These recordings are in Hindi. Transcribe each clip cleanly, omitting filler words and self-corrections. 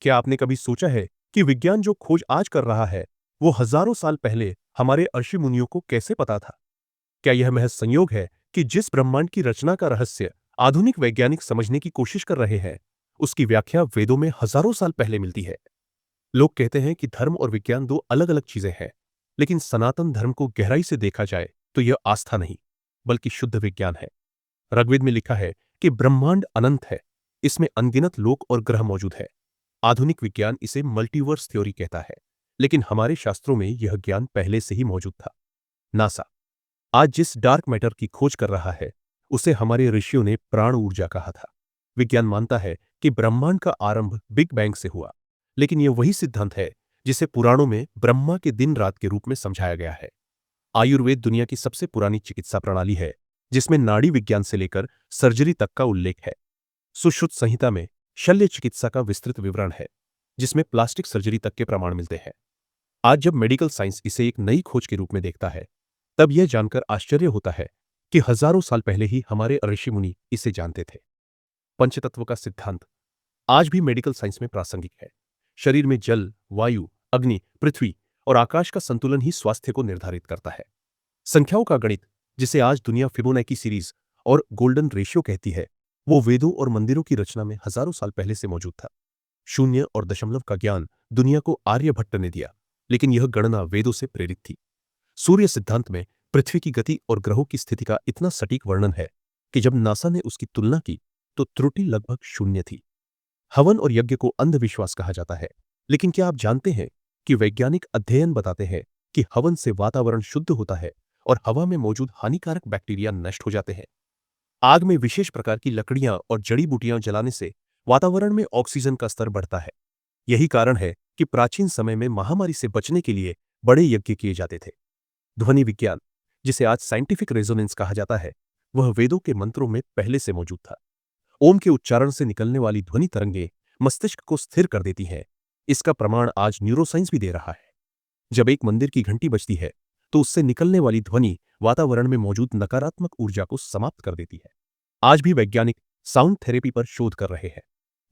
क्या आपने कभी सोचा है कि विज्ञान जो खोज आज कर रहा है, वो हजारों साल पहले हमारे ऋषि मुनियों को कैसे पता था? क्या यह महज संयोग है कि जिस ब्रह्मांड की रचना का रहस्य आधुनिक वैज्ञानिक समझने की कोशिश कर रहे हैं, उसकी व्याख्या वेदों में हजारों साल पहले मिलती है? लोग कहते हैं कि धर्म और विज्ञान दो अलग-अलग चीजें हैं, लेकिन सनातन धर्म को गहराई से देखा जाए तो यह आस्था नहीं, बल्कि शुद्ध विज्ञान है। ऋग्वेद में लिखा है कि ब्रह्मांड अनंत है, इसमें अनगिनत लोक और ग्रह मौजूद है। आधुनिक विज्ञान इसे मल्टीवर्स थ्योरी कहता है, लेकिन हमारे शास्त्रों में यह ज्ञान पहले से ही मौजूद था। नासा आज जिस डार्क मैटर की खोज कर रहा है, उसे हमारे ऋषियों ने प्राण ऊर्जा कहा था। विज्ञान मानता है कि ब्रह्मांड का आरंभ बिग बैंग से हुआ, लेकिन यह वही सिद्धांत है जिसे पुराणों में ब्रह्मा के दिन रात के रूप में समझाया गया है। आयुर्वेद दुनिया की सबसे पुरानी चिकित्सा प्रणाली है, जिसमें नाड़ी विज्ञान से लेकर सर्जरी तक का उल्लेख है। सुश्रुत संहिता में शल्य चिकित्सा का विस्तृत विवरण है, जिसमें प्लास्टिक सर्जरी तक के प्रमाण मिलते हैं। आज जब मेडिकल साइंस इसे एक नई खोज के रूप में देखता है, तब यह जानकर आश्चर्य होता है कि हजारों साल पहले ही हमारे ऋषि मुनि इसे जानते थे। पंचतत्व का सिद्धांत आज भी मेडिकल साइंस में प्रासंगिक है। शरीर में जल, वायु, अग्नि, पृथ्वी और आकाश का संतुलन ही स्वास्थ्य को निर्धारित करता है। संख्याओं का गणित, जिसे आज दुनिया फिबोनाची सीरीज और गोल्डन रेशियो कहती है, वो वेदों और मंदिरों की रचना में हजारों साल पहले से मौजूद था। शून्य और दशमलव का ज्ञान दुनिया को आर्यभट्ट ने दिया, लेकिन यह गणना वेदों से प्रेरित थी। सूर्य सिद्धांत में पृथ्वी की गति और ग्रहों की स्थिति का इतना सटीक वर्णन है कि जब नासा ने उसकी तुलना की तो त्रुटि लगभग शून्य थी। हवन और यज्ञ को अंधविश्वास कहा जाता है, लेकिन क्या आप जानते हैं कि वैज्ञानिक अध्ययन बताते हैं कि हवन से वातावरण शुद्ध होता है और हवा में मौजूद हानिकारक बैक्टीरिया नष्ट हो जाते हैं। आग में विशेष प्रकार की लकड़ियां और जड़ी बूटियां जलाने से वातावरण में ऑक्सीजन का स्तर बढ़ता है। यही कारण है कि प्राचीन समय में महामारी से बचने के लिए बड़े यज्ञ किए जाते थे। ध्वनि विज्ञान, जिसे आज साइंटिफिक रेजोनेंस कहा जाता है, वह वेदों के मंत्रों में पहले से मौजूद था। ओम के उच्चारण से निकलने वाली ध्वनि तरंगे मस्तिष्क को स्थिर कर देती हैं। इसका प्रमाण आज न्यूरोसाइंस भी दे रहा है। जब एक मंदिर की घंटी बजती है, तो उससे निकलने वाली ध्वनि वातावरण में मौजूद नकारात्मक ऊर्जा को समाप्त कर देती है। आज भी वैज्ञानिक साउंड थेरेपी पर शोध कर रहे हैं,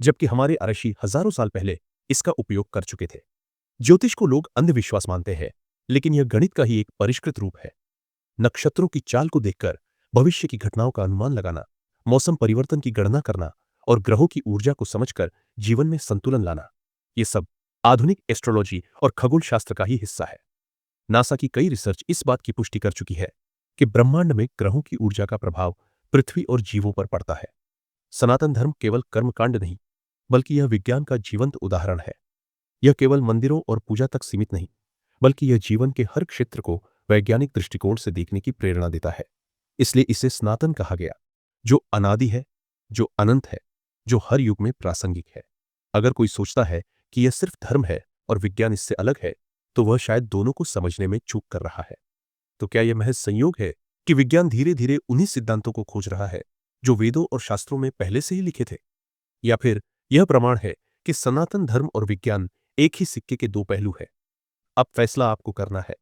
जबकि हमारे ऋषि हजारों साल पहले इसका उपयोग कर चुके थे। ज्योतिष को लोग अंधविश्वास मानते हैं, लेकिन यह गणित का ही एक परिष्कृत रूप है। नक्षत्रों की चाल को देखकर भविष्य की घटनाओं का अनुमान लगाना, मौसम परिवर्तन की गणना करना और ग्रहों की ऊर्जा को समझकर जीवन में संतुलन लाना, ये सब आधुनिक एस्ट्रोलॉजी और खगोल शास्त्र का ही हिस्सा है। नासा की कई रिसर्च इस बात की पुष्टि कर चुकी है कि ब्रह्मांड में ग्रहों की ऊर्जा का प्रभाव पृथ्वी और जीवों पर पड़ता है। सनातन धर्म केवल कर्मकांड नहीं, बल्कि यह विज्ञान का जीवंत उदाहरण है। यह केवल मंदिरों और पूजा तक सीमित नहीं, बल्कि यह जीवन के हर क्षेत्र को वैज्ञानिक दृष्टिकोण से देखने की प्रेरणा देता है। इसलिए इसे सनातन कहा गया, जो अनादि है, जो अनंत है, जो हर युग में प्रासंगिक है। अगर कोई सोचता है कि यह सिर्फ धर्म है और विज्ञान इससे अलग है, तो वह शायद दोनों को समझने में चूक कर रहा है। तो क्या यह महज संयोग है कि विज्ञान धीरे धीरे उन्हीं सिद्धांतों को खोज रहा है जो वेदों और शास्त्रों में पहले से ही लिखे थे? या फिर यह प्रमाण है कि सनातन धर्म और विज्ञान एक ही सिक्के के दो पहलू है? अब फैसला आपको करना है।